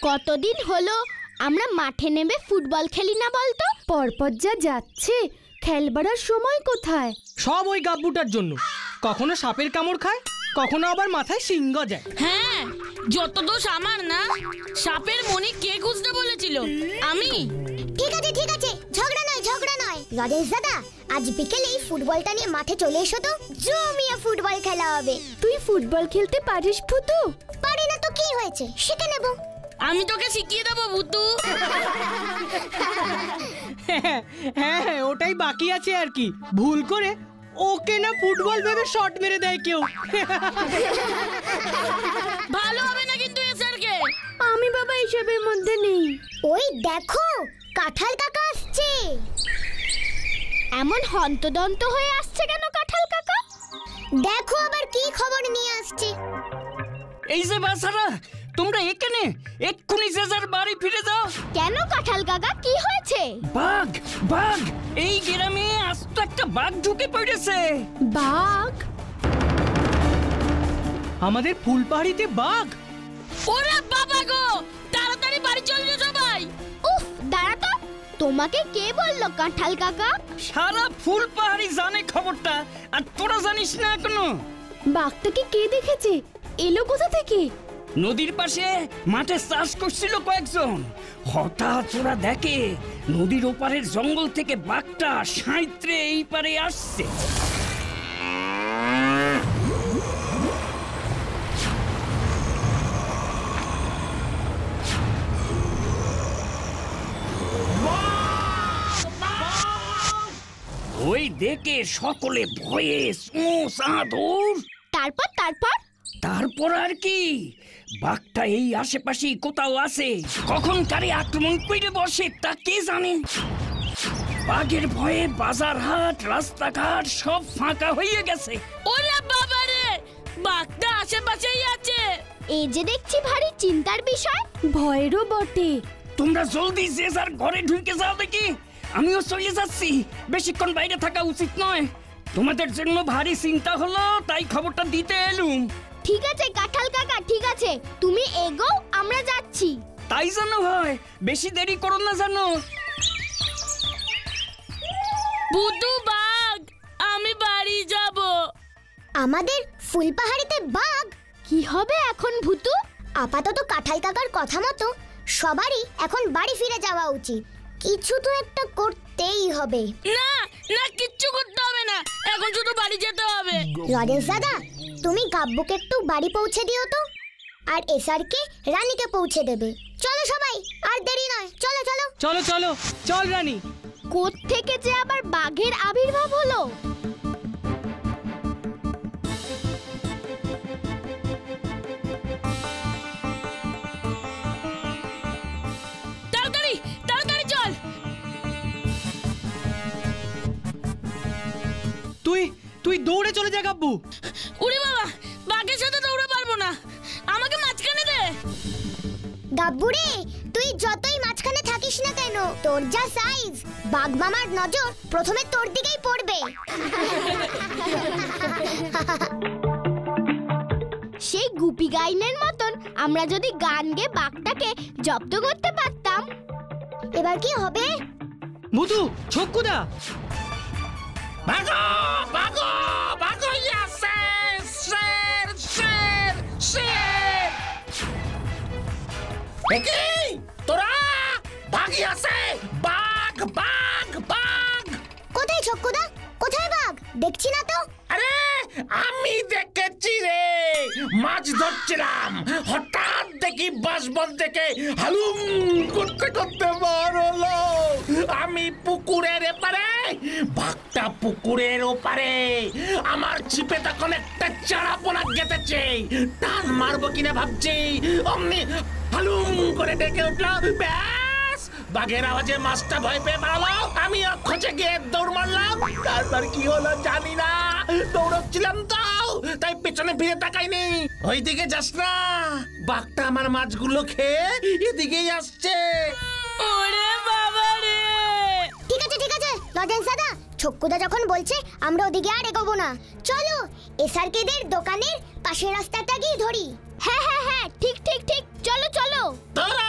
কতদিন হলো আমরা মাঠে নেমে ফুটবল খেলি না বলতো? পরপর যা যাচ্ছে, খেলবার সময় কোথায়? সব ওই গাব্বুটার জন্য। কখনো সাপের কামড় খায়, কখনো আবার মাথায় সিংহ যায়। হ্যাঁ, যত দোষ আমার না। সাপের মনি কে খুঁজতে বলেছিল? আমি। ঠিক আছে, ঝগড়া নয়। রাজেশ দাদা, আজ বিকেলেই ফুটবলটা নিয়ে মাঠে চলে এসো তো, জমিয়ে ফুটবল খেলা হবে। তুই ফুটবল খেলতে পারিস ভুতু? পারি না তো কি হয়েছে, শিখে নেব। আমি তোকে শিখিয়ে দেবো ভুতু। হ্যাঁ, ওটাই বাকি আছে আর কি। ভুল করে ওকে না ফুটবল ভেবে শট মেরে দেয় কেউ। ভালো হবে না কিন্তু স্যারকে। আমি বাবা এসবের মধ্যে নেই। ওই দেখো, কাঁঠাল কাকা আসছে। এমন হন্তদন্ত হয়ে আসছে কেন কাঁঠাল কাকা? দেখো আবার কি খবর নিয়ে আসছে। এই যে বাচ্চারা, তোমরা এখানে এক্ষুনি যে যার বাড়ি ফিরে যাও। কেন কাঁঠাল কাকা, কি হয়েছে? বাঘ এই গ্রামে আস্ত একটা বাঘ ঢুকে পড়েছে। বাঘ? আমাদের ফুলপাহাড়িতে বাঘ? ওরে বাবা গো, তাড়াতাড়ি বাড়ি চলে যাও সবাই। উফ, দাঁড়া তো। তোমাকে কে বললো কাঁঠাল কাকা? সারা ফুলপাহাড়ি জানে খবরটা, আর তোরা জানিস না এখনো? বাঘটাকে কে দেখেছে? এলো কোথা থেকে? নদীর পাশে মাঠে চাষ করছিল কয়েকজন। হঠাৎ ওরা দেখে নদীর ওপারের জঙ্গল থেকে বাঘটা সাঁতরে এই পারে আসছে। ওই দেখে সকলে ভয়ে দৌড়। তারপর আর কি, বাঘটা এই আশেপাশেই কোথাও আছে। কখন কারে আক্রমণ করে বসে তা কে জানে। বাঘের ভয়ে বাজার হাট রাস্তাঘাট সব ফাঁকা হয়ে গেছে। ওরে বাবা রে, বাঘটা আশেপাশেই আছে। এই যে দেখছি ভারী চিন্তার বিষয়। ভয়েরও বটে। তোমরা জলদি যে যার ঘরে ঢুকে যাও দেখি, আমিও চলে যাচ্ছি। বেশিক্ষণ বাইরে থাকা উচিত নয়। তোমাদের জন্য ভারী চিন্তা হলো, তাই খবরটা দিতে এলুম। ঠিক আছে কাঁঠাল কাকা, ঠিক আছে, তুমি এগো, আমরা যাচ্ছি। তাই জানো হয়, বেশি দেরি করো না জানো। ভুতু বাঘ, আমি বাড়ি যাব। আমাদের ফুলপাহাড়িতে বাঘ? কি হবে এখন ভুতু? আপাতত কাঁঠাল কাকার কথা মতো সবারই এখন বাড়ি ফিরে যাওয়া উচিত। কিছু তো একটা করতেই হবে। না, কিচ্ছু করতে হবে না, এখন শুধু বাড়ি যেতে হবে। রাজেশ দাদা, তুমি গাব্বুকে একটু বাড়ি পৌঁছে দিও তো, আর এসআরকে রানীকে পৌঁছে দেবে। চলো সবাই, আর দেরি নয়, চলো। চল রানী। কোত্থেকে যে আবার বাঘের আবির্ভাব হলো? তাড়াতাড়ি চল। তুই দৌড়ে চলে যা গাব্বু। উড়ি বাবা, বাঘের সাথে দৌড়ে পারবো না, আমাকে মাঝখানে দে। গাব্বু রে, তুই যতই মাঝখানে থাকিস না কেন, তোর যা সাইজ, বাঘ মামার নজর প্রথমে তোর দিকেই পড়বে। সেই গুপি গাইনের মতন আমরা যদি গান গেয়ে বাঘটাকে জব্দ করতে পারতাম। এবার কি হবে? ভুতু, ছক্কুদা, ভাগো ভাগো ভাগো, ইয়াসে শের শের শের। দেখি তোরা ভাগি আছে, বাঘ বাঘ বাঘ। কোথায় ছক্কুদা, কোথায় বাঘ? দেখছি না তো। আরে আমি দেখেছি রে, মাছ ধরছিলাম, হঠাৎ দেখি বাঁশবন থেকে হালুম করতে করতে বার হলো। আমি পুকুরের এপারে, বাঘটা পুকুরের ওপারে। আমার ছিপে তখন একটা চারাপোনা গেঁথেছে, টান মারবো কিনা ভাবছি, অমনি হালুম করে ডেকে উঠলো। ব্যাস, বাঘের আওয়াজে মাছটা ভয় পেয়ে পালালো। আমি খোঁজে গিয়ে দৌড় মারলাম। তারপর কি হলো জানি না, দৌড়চ্ছিলাম তো, তাই পেছনে ফিরে তাকাইনি। ওইদিকে যাস না, বাঘটা আমার মাছগুলো খেয়ে এদিকেই আসছে। ওরে বাবা রে। ঠিক আছে লজেন্স দাদা, ছক্কুদা যখন বলছে আমরা ওদিকে আর এগোবো না। চলো এসআরকেদের দোকানের পাশের রাস্তাটা গিয়ে ধরি। হ্যাঁ, ঠিক, চলো। তোরা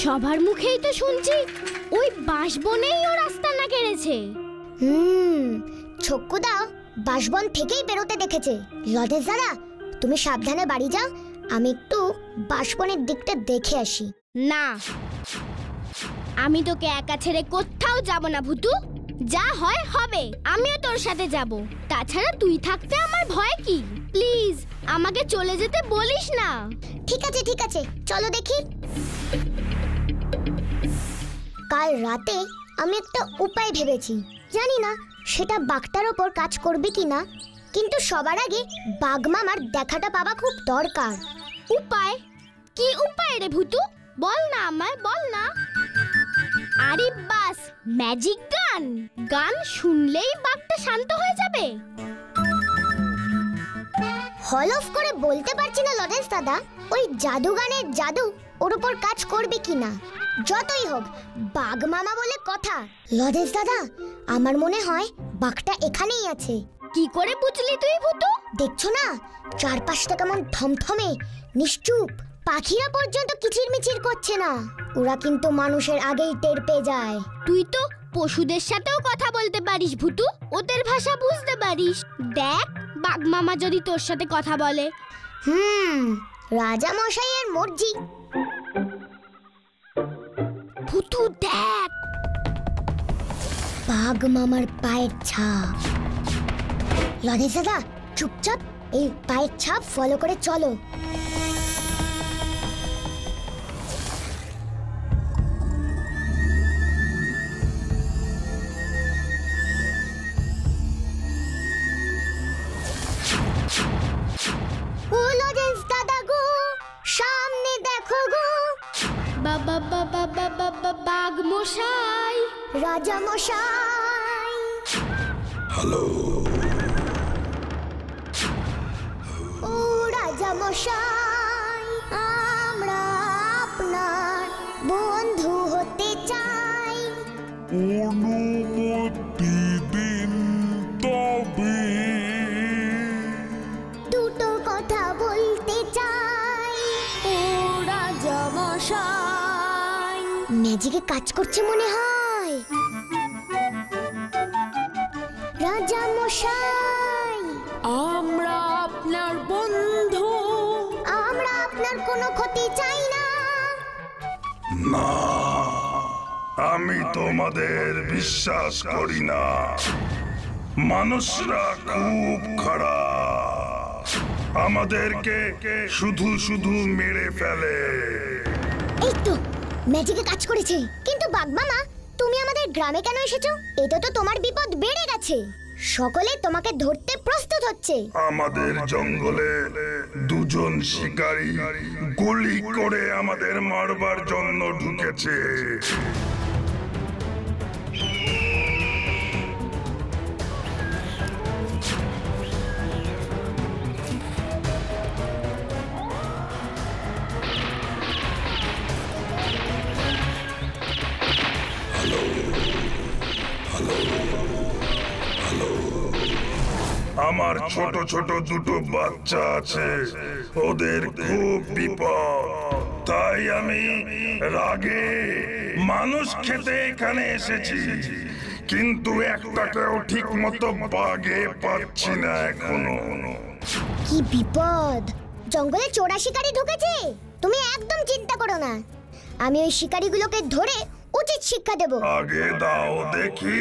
সবার মুখেই তো শুনছি ওই বাঁশবনেই ও রাস্তা না কেড়েছে। ছক্কুদা বাঁশবন থেকেই বেরোতে দেখেছে। লজেন্স দাদা, তুমি সাবধানে বাড়ি যাও, আমি একটু বাঁশবনের দিকটা দেখে আসি। না, আমি তোকে একা ছেড়ে কোথাও যাব না ভুতু। যা হয় হবে, আমিও তোর সাথে যাব। তাছাড়া তুই থাকতে আমার ভয় কি? প্লিজ আমাকে চলে যেতে বলিস না। ঠিক আছে ঠিক আছে, চলো দেখি। কাল রাতে আমি একটা উপায় ভেবেছি, জানি না সেটা বাঘটার ওপর কাজ করবে কিনা, কিন্তু সবার আগে বাঘ মামার দেখাটা পাওয়া খুব দরকার। উপায়? কি উপায় রে ভুতু? বল না আমায়, বল না। আরে বাস, ম্যাজিক গান। গান শুনলেই বাঘটা শান্ত হয়ে যাবে। হলফ করে বলতে পারছি না লজেন্স দাদা, ওই জাদু গানের জাদু ওর উপর কাজ করবে কিনা। যতই হোক বাঘ মামা বলে কথা। লজেন্স দাদা, আমার মনে হয় বাঘটা এখানেই আছে। কি করে বুঝলি তুই ভুতু? দেখছো না চারপাশটা কেমন থমথমে নিশ্চুপ, পাখিরা পর্যন্ত কিচিরমিচির করছে না। ওরা কিন্তু মানুষের আগেই টের পেয়ে যায়। তুই তো পশুদের সাথেও কথা বলতে পারিস ভুতু, ওদের ভাষা বুঝতে পারিস। দেখ বাঘ মামা যদি তোর সাথে কথা বলে। রাজা মশাইয়ের মর্জি। ভুতু দেখ, বাঘ মামার পায়ের ছাপ। লজেন্স দাদা, চুপচাপ এই পায়ের ছাপ ফলো করে চলো। ও লজেন্স দাদা গো, সামনে দেখো গো। বাবা বাবা বাবা বাঘ মশাই, রাজা মশাই। হ্যালো। ও রাজা মশাই, আমরা আপনার বন্ধু হতে চাই। অনুমতি দিন তবে। দুটো কথা বলতে চাই। ও রাজা মশাই। ম্যাজিকে কাজ করছে মনে হয়। রাজা মশাই, আমরা আপনার বন্ধু। আমরা আপনার কোনো ক্ষতি চাই না। না, আমি তোমাদের বিশ্বাস করি না। মানুষরা খুব খারাপ, আমাদেরকে শুধু শুধু মেরে ফেলে। এই তো ম্যাজিকে কাজ করেছে। কিন্তু বাঘ মামা, তুমি আমাদের গ্রামে কেন এসেছো? এটা তো তোমার বিপদ বেড়ে গেছে। সকলে তোমাকে ধরতে প্রস্তুত হচ্ছে। আমাদের জঙ্গলে দুজন শিকারী গুলি করে আমাদের মারবার জন্য ঢুকেছে। আমার ছোট ছোট দুটো বাচ্চা আছে, ওদের খুব বিপদ। তাই আমি রাগে মানুষ খেতে এখানে এসেছি, কিন্তু একটাকেও ঠিক মতো বাগে পাচ্ছি না এখনো। কি বিপদ! জঙ্গলে চোরা শিকারী ঢুকেছে। তুমি একদম চিন্তা করো না, আমি ওই শিকারীগুলোকে ধরে উচিত শিক্ষা দেব। আগে দাও দেখি।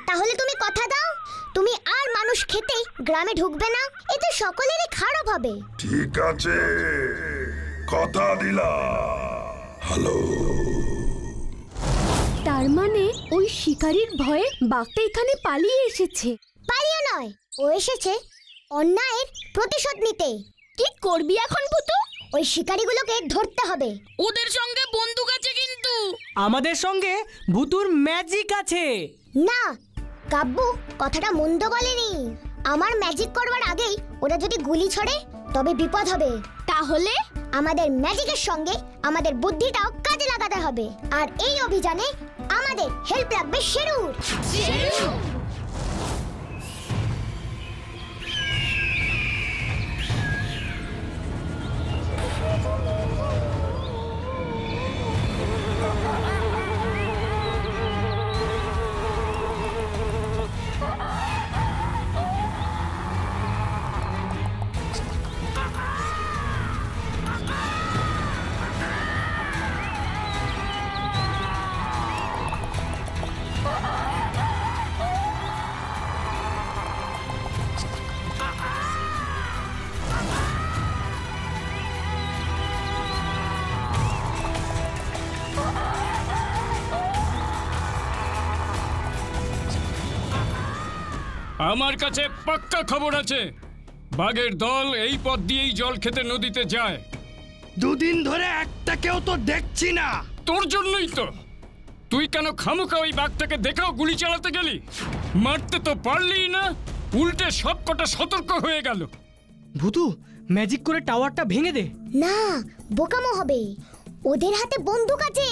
তাহলে তুমি কথা দাও, তুমি আর মানুষ খেতে গ্রামে ঢুকবে না। এতে সকলেরই খারাপ হবে। ঠিক আছে, কথা দিলাম। হ্যালো। তার মানে ওই শিকারীর ভয়ে বাঘটা এখানে পালিয়ে এসেছে। পালিয়ে নয়, ও এসেছে অন্যায়ের প্রতিশোধ নিতে। কি করবি এখন ভুতু? ওই শিকারীগুলোকে ধরতে হবে। ওদের সঙ্গে বন্দুক আছে কিন্তু। আমাদের সঙ্গে ভুতুর ম্যাজিক আছে। না, কাব্বু কথাটা মন্দ বলেনি। আমার ম্যাজিক করবার আগেই ওরা যদি গুলি ছড়ে তবে বিপদ হবে। তাহলে আমাদের ম্যাজিকের সঙ্গে আমাদের বুদ্ধিটাও কাজে লাগাতে হবে। আর এই অভিযানে আমাদের হেল্প লাগবে শেরুর। আমার কাছে পাক্কা খবর আছে, বাঘের দল এই পথ দিয়েই জল খেতে নদীতে যায়। দুদিন ধরে একটাকেও তো দেখছি না। তোর জন্যই তো। তুই কেন খামোখা ওই বাঘটাকে দেখাও গুলি চালাতে গেলি? মারতে তো পারলিই না, উল্টে সব কটা সতর্ক হয়ে গেল। ভূতু, ম্যাজিক করে টাওয়ারটা ভেঙে দে। না, বোকামো হবে। ওদের হাতে বন্দুক আছে,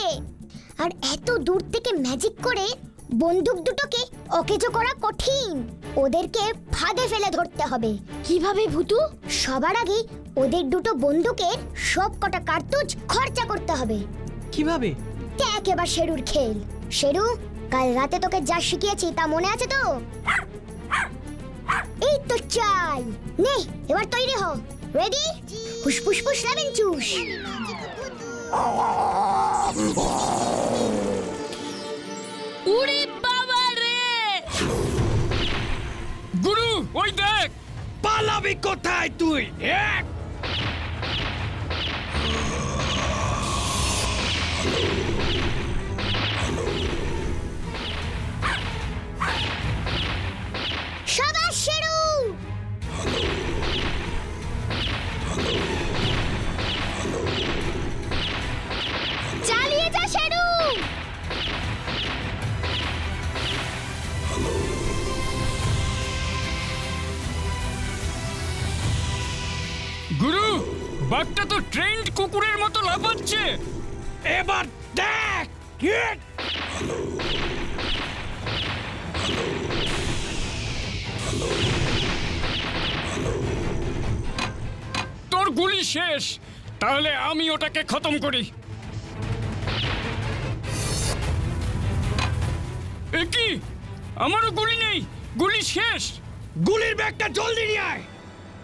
আর এত দূর থেকে ম্যাজিক করে বন্দুক দুটোকে অকেজো করা কঠিন। ওদেরকে ফাঁদে ফেলে ধরতে হবে। কিভাবে ভূতু? সবার আগে ওদের দুটো বন্দুকের সব কটা কার্তুজ খরচা করতে হবে। কিভাবে? দেখ এবার শেরুর খেল। শেরু, কাল রাতে তোকে যা শিখিয়েছি তা মনে আছে তো? এই তো চাই। নে, এবার তৈরি হ। রেডি? ফুসফুস ফুস লেমন জুস। উড়ি বাবা রে! গুরু, ওই দেখ! পালাবি কোথায় তুই? এক শাবাশ শেরু! চালিয়ে যা শেরু। গুরু, বাঘটা তো ট্রেন্ড কুকুরের মতো লাফাচ্ছে। এবার দেখ। হিট! তোর গুলি শেষ, তাহলে আমি ওটাকে খতম করি। এ কি? আমারও গুলি নেই, গুলি শেষ। গুলির ব্যাগটা জলদি নিয়ে আয়।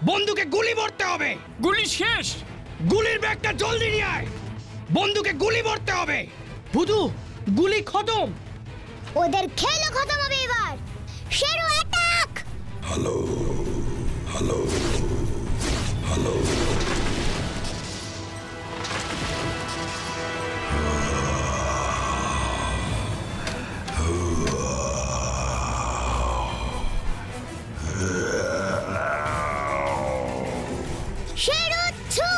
বন্দুকে গুলি ভরতে হবে। গুলি শেষ। গুলির ব্যাগটা জলদি নিয়ে আয়। বন্দুকে গুলি ভরতে হবে। ভূতু, গুলি খতম। ওদের খেলও খতম হবে এবার। শেরু অ্যাটাক! শেরু ছু!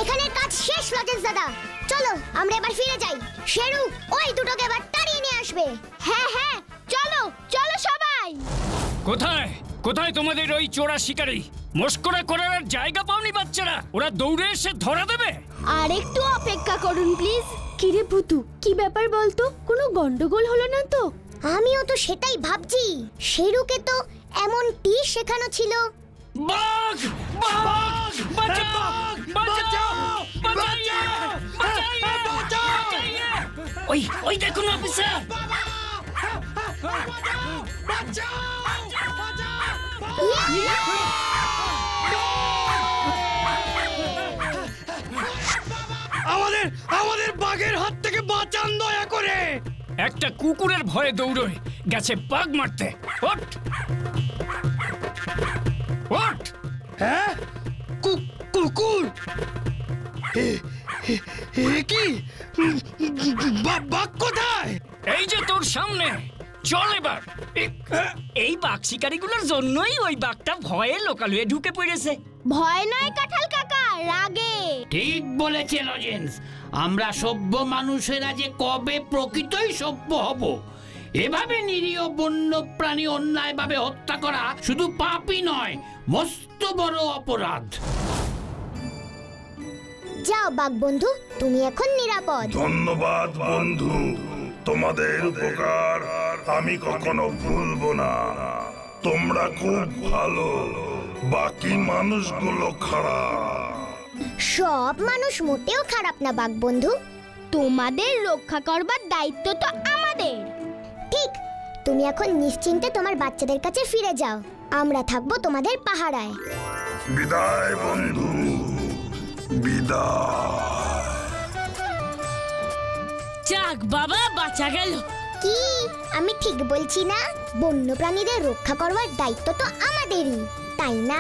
এখানে কাজ শেষ লজেন্স দাদা। চলো আমরা এবার ফিরে যাই। শেরু ওই দুটোকে এবার তাড়িয়ে নিয়ে আসবে। হ্যাঁ হ্যাঁ, চলো চলো সবাই। কোথায় কোথায় তোমাদের ওই চোরা শিকারী? মস্করা করার আর জায়গা পাওনি বাচ্চারা? ওরা দৌড়ে এসে ধরা দেবে। আর একটু অপেক্ষা করুন প্লিজ। কিরে ভূতু, কি ব্যাপার বলতো? কোনো গন্ডগোল হলো না তো? আমিও তো সেটাই ভাবছি। শেরুকে তো এমন টি শেখানো ছিল। বাঘ! বাঘ! বাঁচাও! বাঁচাও! বাঁচাইয়ে! বাঁচাইয়ে! বাঁচাইয়ে! ওই দেখুন অফিসার! আমাদের আমাদের বাঘের হাত থেকে বাঁচান দয়া করে। একটা কুকুরের ভয়ে দৌড়োয় গেছে বাঘ মারতে। ওঠ! ওঠ! হ্যাঁ, কুকুর? এ কি? বাঘ কোথায়? এই যে তোর সামনে। চল এবার। এই বাঘ শিকারীগুলোর জন্যই ওই বাঘটা ভয়ে লোকালয়ে ঢুকে পড়েছে। ভয় নয় কাঁঠাল কাকা, রাগে। ঠিক বলেছে লজেন্স। আমরা সভ্য মানুষেরা যে কবে প্রকৃতই সভ্য হব। এভাবে নিরীহ বন্য প্রাণী অন্যায়ভাবে হত্যা করা শুধু পাপই নয়, মস্ত বড় অপরাধ। যাও বাঘ বন্ধু, তুমি এখন নিরাপদ। ধন্যবাদ বন্ধু, তোমাদের উপকার আমি কখনো ভুলবো না। তোমরা খুব ভালো, বাকি মানুষগুলো খারাপ। সব মানুষ মোটেও খারাপ না বাঘ বন্ধু। তোমাদের রক্ষা করবার দায়িত্ব তো আমাদের। ঠিক, তুমি এখন নিশ্চিন্তে তোমার বাচ্চাদের কাছে ফিরে যাও, আমরা থাকবো তোমাদের পাহারায়। বিদায় বন্ধু, বিদায়। যাক বাবা, বাঁচা গেল। কি আমি ঠিক বলছি না? বন্য প্রাণীদের রক্ষা করবার দায়িত্ব তো আমাদেরই, তাই না?